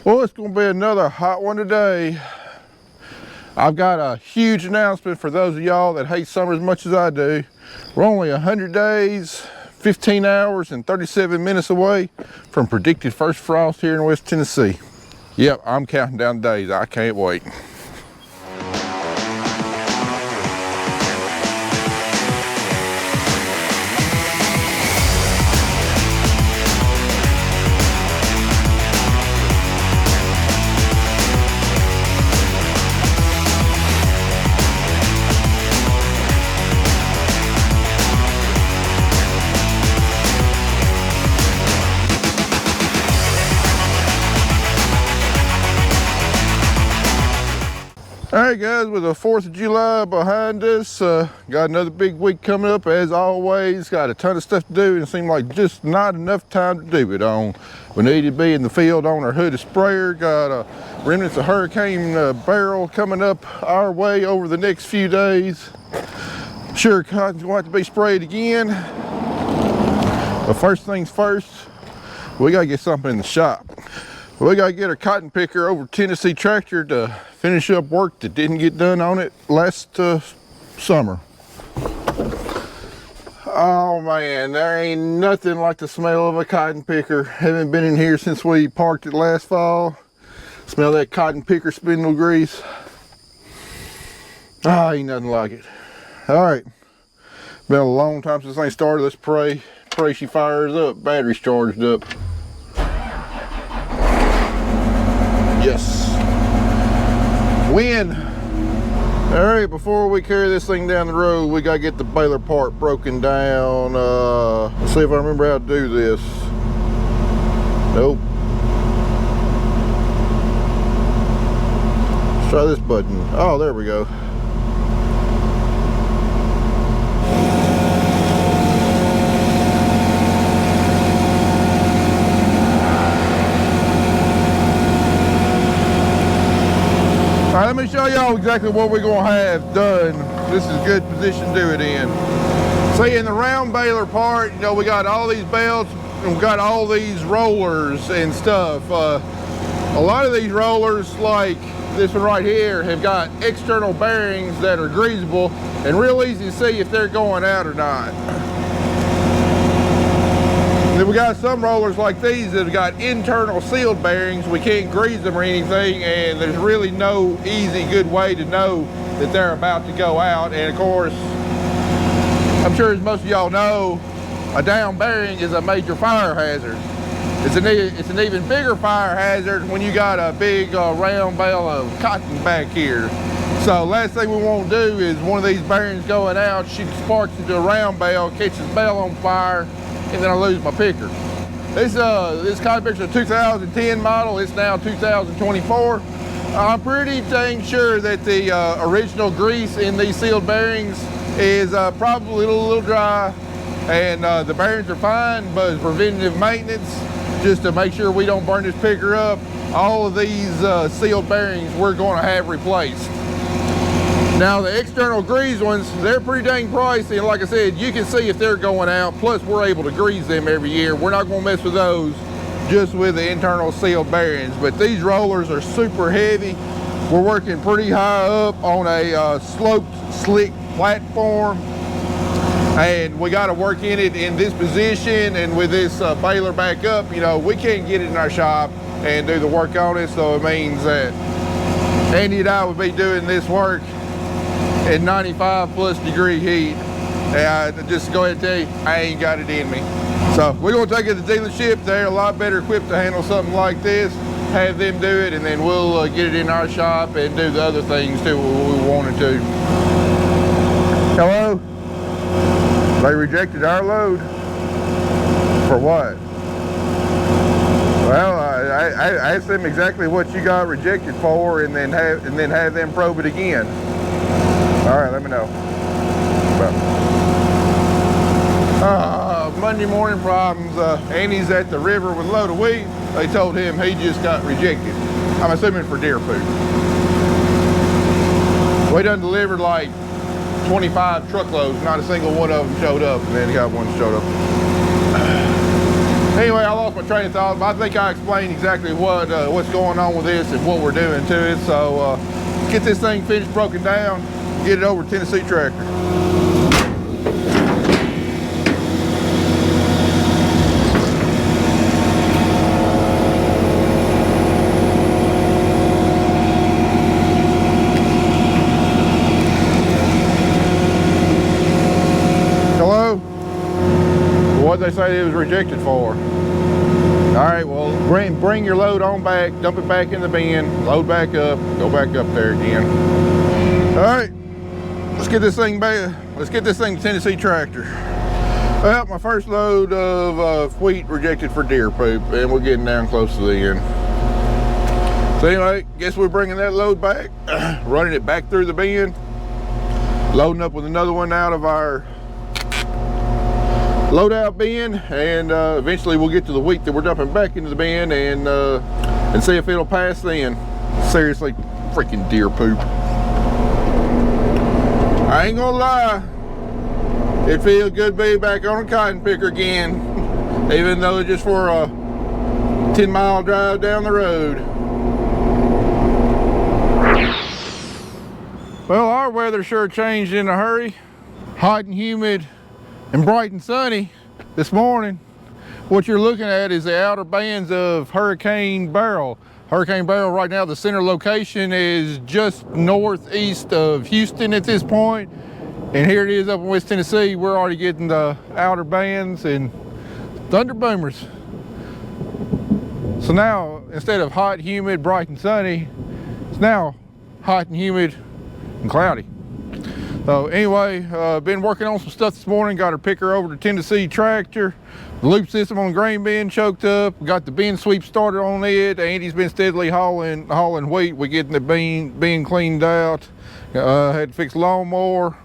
Well, it's going to be another hot one today. I've got a huge announcement for those of y'all that hate summer as much as I do. We're only 100 days, 15 hours, and 37 minutes away from predicted first frost here in West Tennessee. Yep, I'm counting down the days. I can't wait. Alright guys, with the 4th of July behind us, got another big week coming up as always. Got a ton of stuff to do and it seemed like just not enough time to do it on. We need to be in the field on our hooded sprayer. Got remnants of hurricane barrel coming up our way over the next few days. Sure, cotton's going to have to be sprayed again. But first things first, we got to get something in the shop. We got to get our cotton picker over Tennessee tractor to finish up work that didn't get done on it last summer. Oh man, there ain't nothing like the smell of a cotton picker. Haven't been in here since we parked it last fall. Smell that cotton picker spindle grease. Ah, ain't nothing like it. All right, been a long time since I started. Let's pray she fires up. Battery's charged up. Yes. Win. All right, before we carry this thing down the road, we gotta get the baler part broken down. Let's see if I remember how to do this. Nope. Let's try this button. Oh, there we go. All right, let me show y'all exactly what we're gonna have done. This is a good position to do it in. See, in the round baler part, you know, we got all these belts and we got all these rollers and stuff. A lot of these rollers, like this one right here, have got external bearings that are greasable and real easy to see if they're going out or not. Then we got some rollers like these that have got internal sealed bearings. We can't grease them or anything, and there's really no easy, good way to know that they're about to go out. And of course, I'm sure as most of y'all know, a down bearing is a major fire hazard. It's an even bigger fire hazard when you got a big round bale of cotton back here. So last thing we want to do is one of these bearings going out, shoots sparks into a round bale, catches the bale on fire, and then I lose my picker. This cotton picker is a 2010 model. It's now 2024. I'm pretty dang sure that the original grease in these sealed bearings is probably a little dry, and the bearings are fine, but it's preventative maintenance just to make sure we don't burn this picker up. All of these sealed bearings we're going to have replaced. Now the external grease ones, they're pretty dang pricey, and like I said, you can see if they're going out, plus we're able to grease them every year. We're not going to mess with those, just with the internal sealed bearings. But these rollers are super heavy. We're working pretty high up on a sloped, slick platform, and we got to work in it in this position, and with this baler back up, you know, we can't get it in our shop and do the work on it, so it means that Andy and I would be doing this work at 95+ degree heat. And just go ahead and tell you, I ain't got it in me. So we're gonna take it to the dealership. They're a lot better equipped to handle something like this, have them do it, and then we'll get it in our shop and do the other things too what we wanted to. Hello? They rejected our load? For what? Well, I asked them exactly what you got rejected for, and then have them probe it again. All right, let me know. Monday morning problems. Andy's at the river with a load of wheat. They told him he just got rejected. I'm assuming for deer food. We done delivered like 25 truckloads. Not a single one of them showed up, and then got one showed up. Anyway, I lost my lost train of thought, but I think I explained exactly what's going on with this and what we're doing to it. So get this thing finished, broken down, get it over to Tennessee Tractor. What they say it was rejected for. All right, well, bring your load on back, dump it back in the bin, load back up, go back up there again. All right, let's get this thing back. Let's get this thing to Tennessee Tractor. Well, my first load of wheat rejected for deer poop, and we're getting down close to the end. So anyway, guess we're bringing that load back, running it back through the bin, loading up with another one out of our load out bin, and eventually we'll get to the wheat that we're dumping back into the bin and see if it'll pass then. Seriously, freaking deer poop. I ain't gonna lie, it feels good to be back on a cotton picker again, even though it's just for a 10-mile drive down the road. Well, our weather sure changed in a hurry. Hot and humid and bright and sunny this morning. What you're looking at is the outer bands of Hurricane Barrel. Hurricane Barrel right now, the center location is just northeast of Houston at this point. And here it is up in West Tennessee. We're already getting the outer bands and thunder boomers. So now, instead of hot, humid, bright and sunny, it's now hot and humid and cloudy. So anyway, been working on some stuff this morning. Got our picker over to Tennessee Tractor. The loop system on the grain bin choked up. Got the bin sweep started on it. Andy's been steadily hauling wheat. We're getting the bin cleaned out. Had to fix the lawnmower.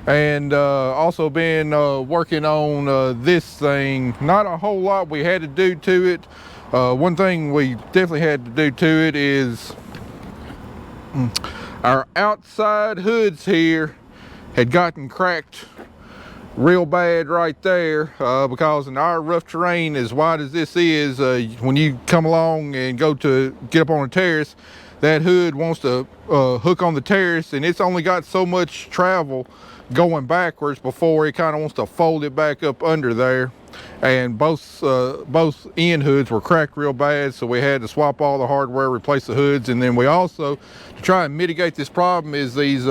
And also been working on this thing. Not a whole lot we had to do to it. One thing we definitely had to do to it is our outside hoods here had gotten cracked real bad right there because in our rough terrain, as wide as this is, when you come along and go to get up on a terrace, that hood wants to hook on the terrace, and it's only got so much travel going backwards before it kind of wants to fold it back up under there. And both end hoods were cracked real bad, so we had to swap all the hardware, replace the hoods. And then we also, to try and mitigate this problem, is these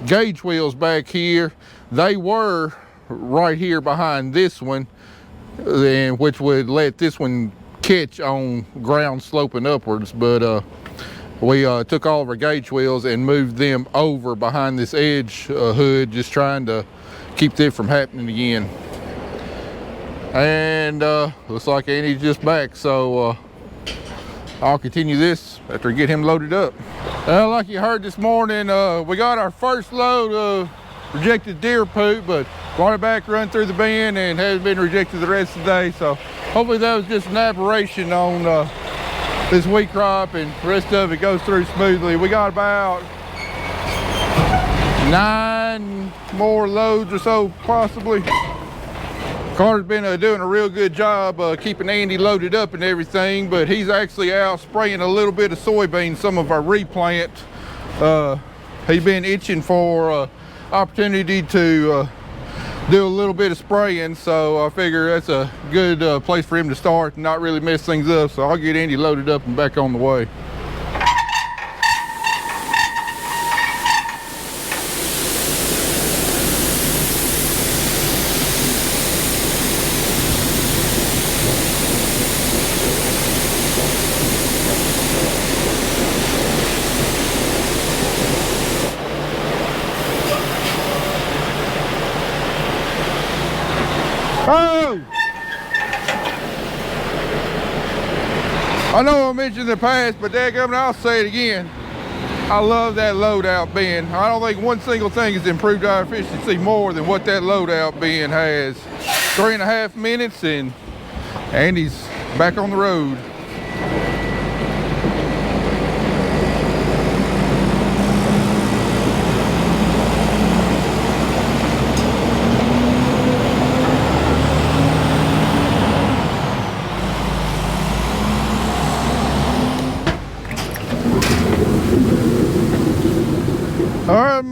gauge wheels back here. They were right here behind this one, and which would let this one catch on ground sloping upwards. But we took all of our gauge wheels and moved them over behind this edge hood, just trying to keep that from happening again. And looks like Andy's just back, so I'll continue this after I get him loaded up. Well, like you heard this morning, we got our first load of rejected deer poop, but brought it back, run through the bin, and hasn't been rejected the rest of the day. So hopefully that was just an aberration on this wheat crop, and the rest of it goes through smoothly. We got about 9 more loads or so, possibly. Carter's been doing a real good job keeping Andy loaded up and everything, but he's actually out spraying a little bit of soybeans, some of our replant. He's been itching for opportunity to do a little bit of spraying, so I figure that's a good place for him to start and not really mess things up. So I'll get Andy loaded up and back on the way. Oh! I know I mentioned in the past, but dadgummit, I'll say it again. I love that loadout bin. I don't think one single thing has improved our efficiency more than what that loadout bin has. 3.5 minutes and Andy's back on the road.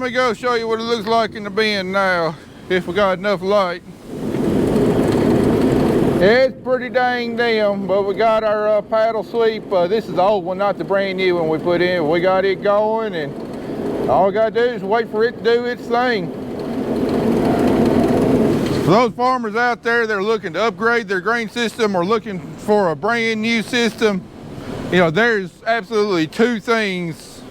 me go show you what it looks like in the bin now, if we got enough light. It's pretty dang dim, but we got our paddle sweep. This is the old one, not the brand new one we put in. We got it going, and all we gotta do is wait for it to do its thing. For those farmers out there that are looking to upgrade their grain system or looking for a brand new system, you know, there's absolutely two things.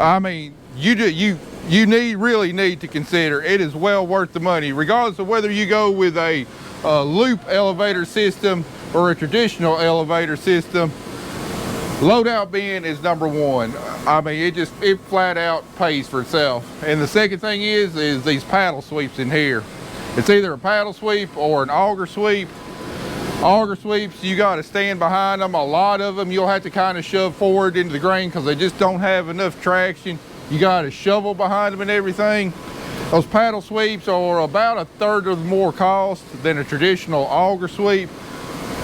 I mean, you really need to consider. It is well worth the money, regardless of whether you go with a loop elevator system or a traditional elevator system. Loadout bin is number one. I mean, it flat out pays for itself. And the second thing is these paddle sweeps in here. It's either a paddle sweep or an auger sweep. Auger sweeps, you got to stand behind them. A lot of them you'll have to kind of shove forward into the grain because they just don't have enough traction. You got to shovel behind them and everything. Those paddle sweeps are about a third of the more cost than a traditional auger sweep,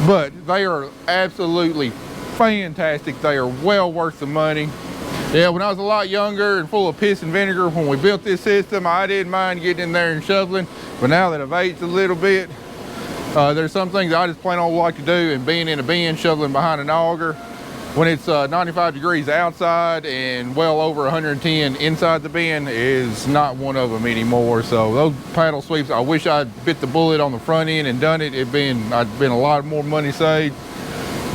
but they are absolutely fantastic. They are well worth the money. Yeah, when I was a lot younger and full of piss and vinegar when we built this system, I didn't mind getting in there and shoveling. But now that I've aged a little bit, there's some things I just plain old like to do, and being in a bin, shoveling behind an auger, when it's 95 degrees outside and well over 110 inside the bin, is not one of them anymore. So those paddle sweeps, I wish I'd bit the bullet on the front end and done it. I'd been a lot more money saved.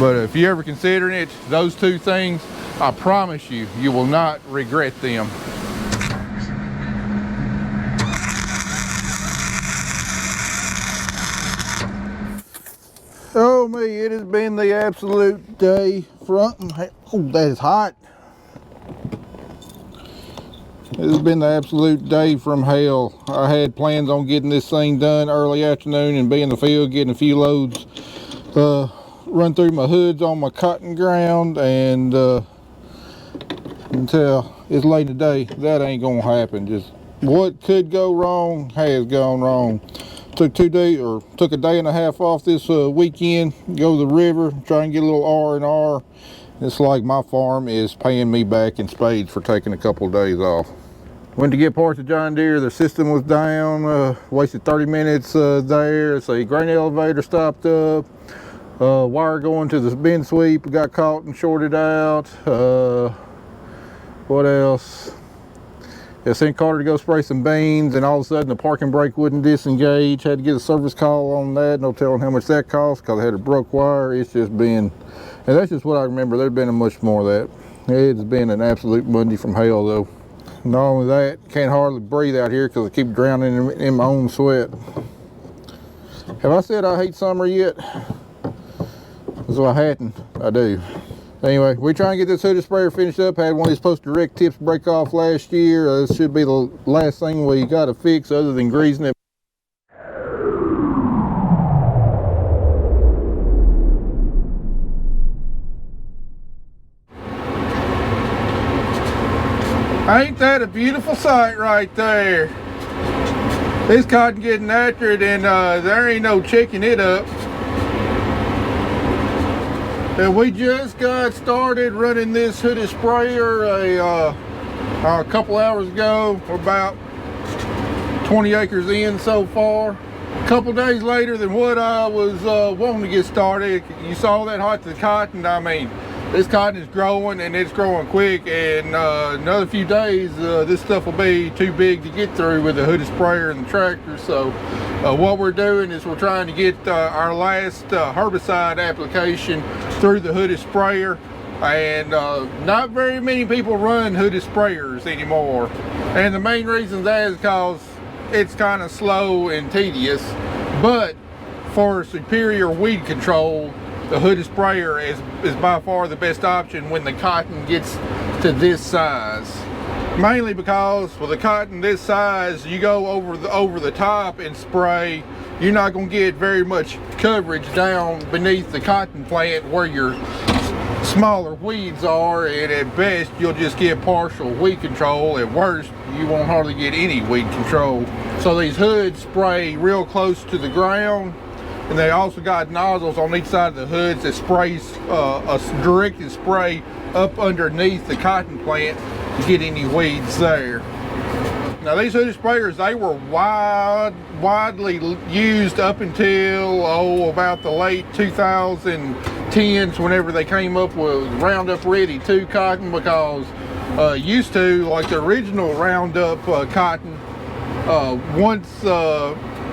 But if you're ever considering it, those two things, I promise you, you will not regret them. Oh me, it has been the absolute day from, oh, that is hot. It has been the absolute day from hell. I had plans on getting this thing done early afternoon and be in the field getting a few loads, run through my hoods on my cotton ground, and until it's late today, that ain't gonna happen. Just what could go wrong has gone wrong. Took a day and a half off this weekend, go to the river, try and get a little R&R. It's like my farm is paying me back in spades for taking a couple of days off. Went to get parts of John Deere, the system was down, wasted 30 minutes there. So the grain elevator stopped up, wire going to the bin sweep got caught and shorted out. What else? I sent Carter to go spray some beans, and all of a sudden the parking brake wouldn't disengage. Had to get a service call on that. No telling how much that cost because I had a broke wire. It's just been, and that's just what I remember. There's been much more of that. It's been an absolute Monday from hell though. Not only that, can't hardly breathe out here because I keep drowning in my own sweat. Have I said I hate summer yet? So I hadn't. I do. Anyway, we try and get this hooded sprayer finished up. Had one of these post-direct tips break off last year. This should be the last thing we got to fix other than greasing it. Ain't that a beautiful sight right there? This cotton getting after it, and there ain't no checking it up. And we just got started running this hooded sprayer a couple hours ago. We're about 20 acres in so far. A couple days later than what I was wanting to get started. You saw that hot the cotton. I mean, this cotton is growing, and it's growing quick, and another few days this stuff will be too big to get through with the hooded sprayer and the tractor. So what we're doing is we're trying to get our last herbicide application through the hooded sprayer, and not very many people run hooded sprayers anymore, and the main reason that is because it's kind of slow and tedious. But for superior weed control, the hooded sprayer is by far the best option when the cotton gets to this size. Mainly because with the cotton this size, you go over the top and spray, you're not going to get very much coverage down beneath the cotton plant where your smaller weeds are, and at best you'll just get partial weed control. At worst, you won't hardly get any weed control. So these hoods spray real close to the ground, and they also got nozzles on each side of the hoods that sprays a directed spray up underneath the cotton plant to get any weeds there. Now these hooded sprayers, they were widely used up until, about the late 2010s, whenever they came up with Roundup Ready 2 cotton, because used to, like the original Roundup cotton, once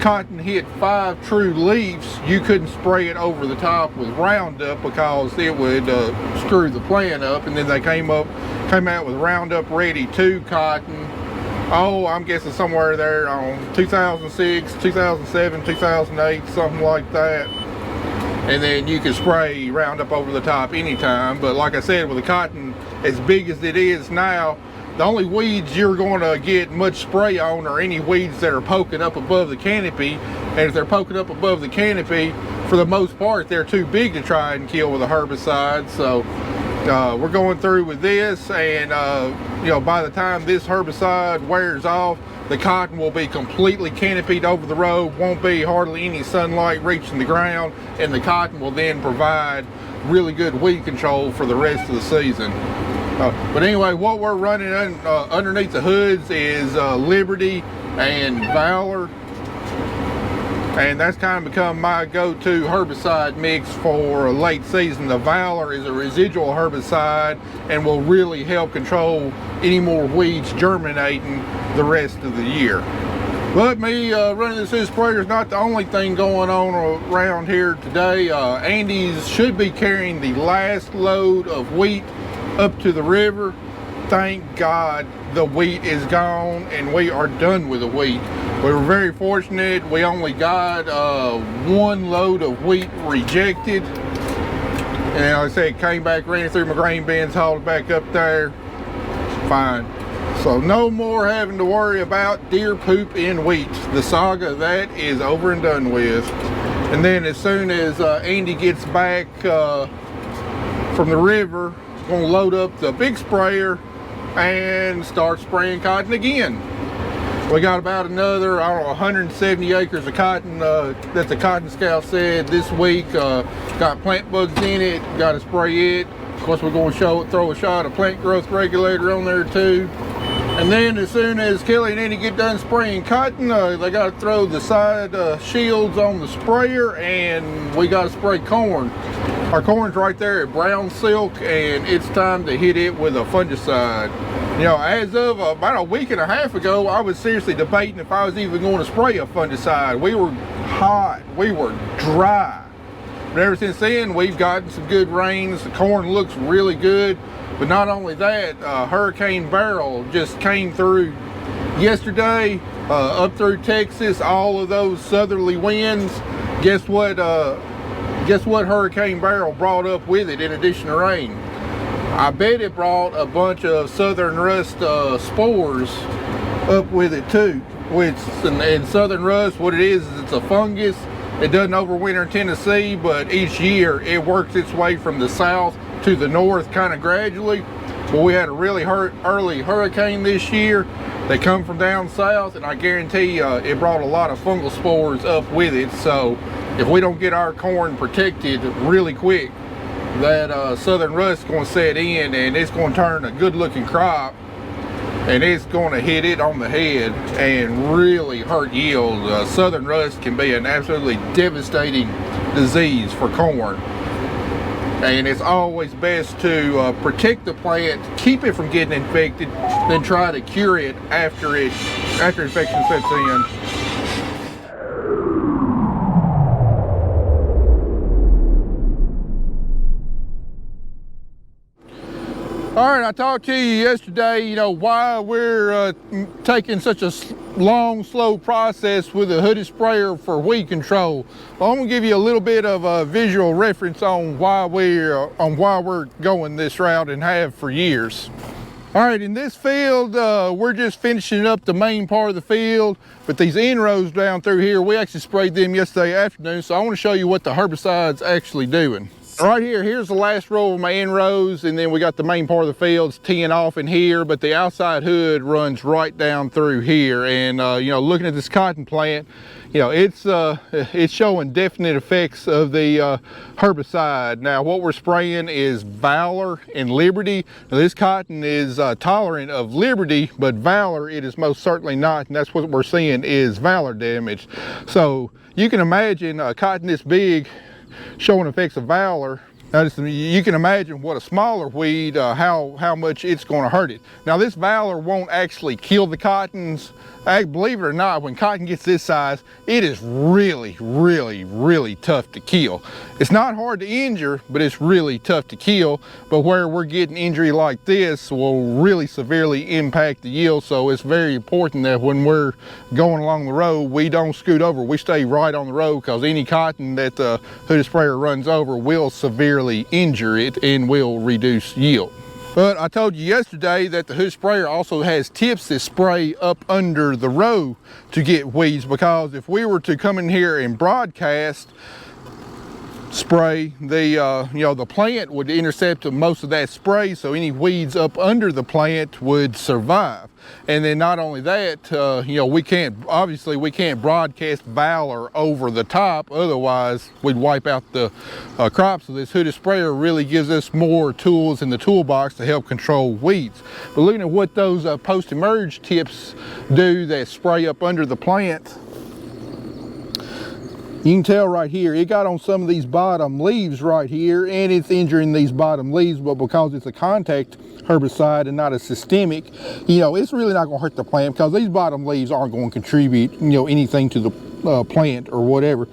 cotton hit 5 true leaves, you couldn't spray it over the top with Roundup because it would screw the plant up. And then they came out with Roundup Ready 2 cotton. I'm guessing somewhere there on 2006, 2007, 2008, something like that. And then you can spray Roundup over the top anytime. But like I said, with the cotton as big as it is now, the only weeds you're going to get much spray on are any weeds that are poking up above the canopy. And if they're poking up above the canopy, for the most part, they're too big to try and kill with a herbicide. So we're going through with this, and by the time this herbicide wears off, the cotton will be completely canopied over the row, won't be hardly any sunlight reaching the ground, and the cotton will then provide really good weed control for the rest of the season. But anyway, what we're running underneath the hoods is Liberty and Valor, and that's kind of become my go-to herbicide mix for late season. The Valor is a residual herbicide and will really help control any more weeds germinating the rest of the year. But me running this hood sprayer is not the only thing going on around here today. Andy's should be carrying the last load of wheat up to the river. Thank God the wheat is gone and we are done with the wheat. We were very fortunate. We only got 1 load of wheat rejected. And like I said, came back, ran it through my grain bins, hauled it back up there. Fine. So no more having to worry about deer poop in wheat. The saga of that is over and done with. And then as soon as Andy gets back from the river, going to load up the big sprayer and start spraying cotton again. We got about another, 170 acres of cotton that the Cotton Scout said this week got plant bugs in it. Got to spray it. Of course, we're going to throw a shot of plant growth regulator on there too. And then as soon as Kelly and Andy get done spraying cotton, they got to throw the side shields on the sprayer, and we got to spray corn. Our corn's right there at brown silk, and it's time to hit it with a fungicide. As of about a week and a half ago, I was seriously debating if I was even going to spray a fungicide. We were hot, we were dry. But ever since then, we've gotten some good rains. The corn looks really good. But not only that, Hurricane Beryl just came through yesterday, up through Texas, all of those southerly winds. Guess what Hurricane Beryl brought up with it in addition to rain? I bet it brought a bunch of southern rust spores up with it too. Which, in southern rust, what it is it's a fungus. It doesn't overwinter in Tennessee, but each year it works its way from the south to the north kind of gradually. But we had a really early hurricane this year. They come from down south, and I guarantee it brought a lot of fungal spores up with it. So if we don't get our corn protected really quick, that southern rust is going to set in, and it's going to turn a good looking crop, and it's going to hit it on the head and really hurt yield. Southern rust can be an absolutely devastating disease for corn. And it's always best to protect the plant, keep it from getting infected, then try to cure it after infection sets in. All right, I talked to you yesterday, why we're taking such a long, slow process with a hooded sprayer for weed control. Well, I'm gonna give you a little bit of a visual reference on why we're going this route and have for years. All right, in this field, we're just finishing up the main part of the field, but these inrows down through here, we actually sprayed them yesterday afternoon, so I want to show you what the herbicide's actually doing. Right here's the last row of my inrows, and then we got the main part of the fields teeing off in here, but the outside hood runs right down through here. And looking at this cotton plant, you know, it's showing definite effects of the herbicide. Now what we're spraying is Valor and Liberty. Now, this cotton is tolerant of Liberty, but Valor it is most certainly not, and that's what we're seeing is Valor damage. So you can imagine cotton this big showing effects of Valor. Now you can imagine what a smaller weed, how much it's going to hurt it. Now this Valor won't actually kill the cottons. Believe it or not, when cotton gets this size, it is really, really, really tough to kill. It's not hard to injure, but it's really tough to kill. But where we're getting injury like this will really severely impact the yield. So it's very important that when we're going along the road, we don't scoot over. We stay right on the road, because any cotton that the hooded sprayer runs over will severely injure it and will reduce yield. But I told you yesterday that the hood sprayer also has tips that spray up under the row to get weeds, because if we were to come in here and broadcast spray, the plant would intercept most of that spray, so any weeds up under the plant would survive. And then not only that, we can't broadcast Valor over the top, otherwise we'd wipe out the crop. So this hooded sprayer really gives us more tools in the toolbox to help control weeds. But looking at what those post-emerge tips do that spray up under the plant, you can tell right here, it got on some of these bottom leaves right here, and it's injuring these bottom leaves. But because it's a contact herbicide and not a systemic, it's really not going to hurt the plant, because these bottom leaves aren't going to contribute, anything to the plant or whatever.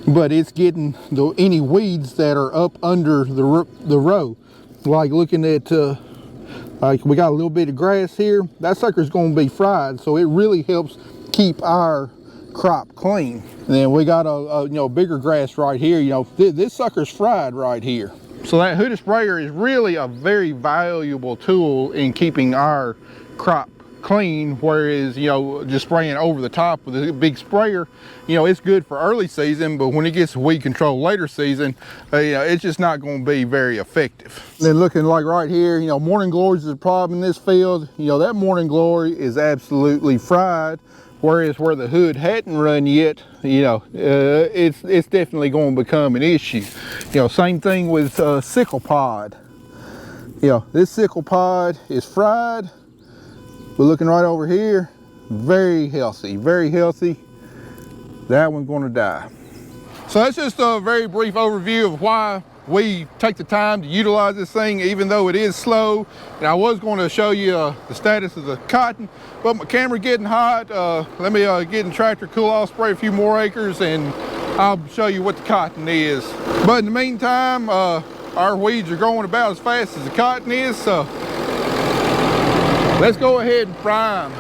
But it's getting any weeds that are up under the row. Like looking at, like we got a little bit of grass here, that sucker's going to be fried. So it really helps keep our crop clean. And then we got a bigger grass right here. This sucker's fried right here. So that hooded sprayer is really a very valuable tool in keeping our crop clean, whereas just spraying over the top with a big sprayer, it's good for early season, but when it gets to weed control later season, it's just not going to be very effective. And then looking like right here, morning glories is a problem in this field. That morning glory is absolutely fried. Whereas where the hood hadn't run yet, it's definitely going to become an issue. Same thing with sickle pod. This sickle pod is fried. But looking right over here, very healthy, very healthy. That one's going to die. So that's just a very brief overview of why we take the time to utilize this thing, even though it is slow. And I was going to show you the status of the cotton, but my camera getting hot. Let me get in tractor, cool off, spray a few more acres, and I'll show you what the cotton is. But in the meantime, our weeds are growing about as fast as the cotton is, so let's go ahead and fry them.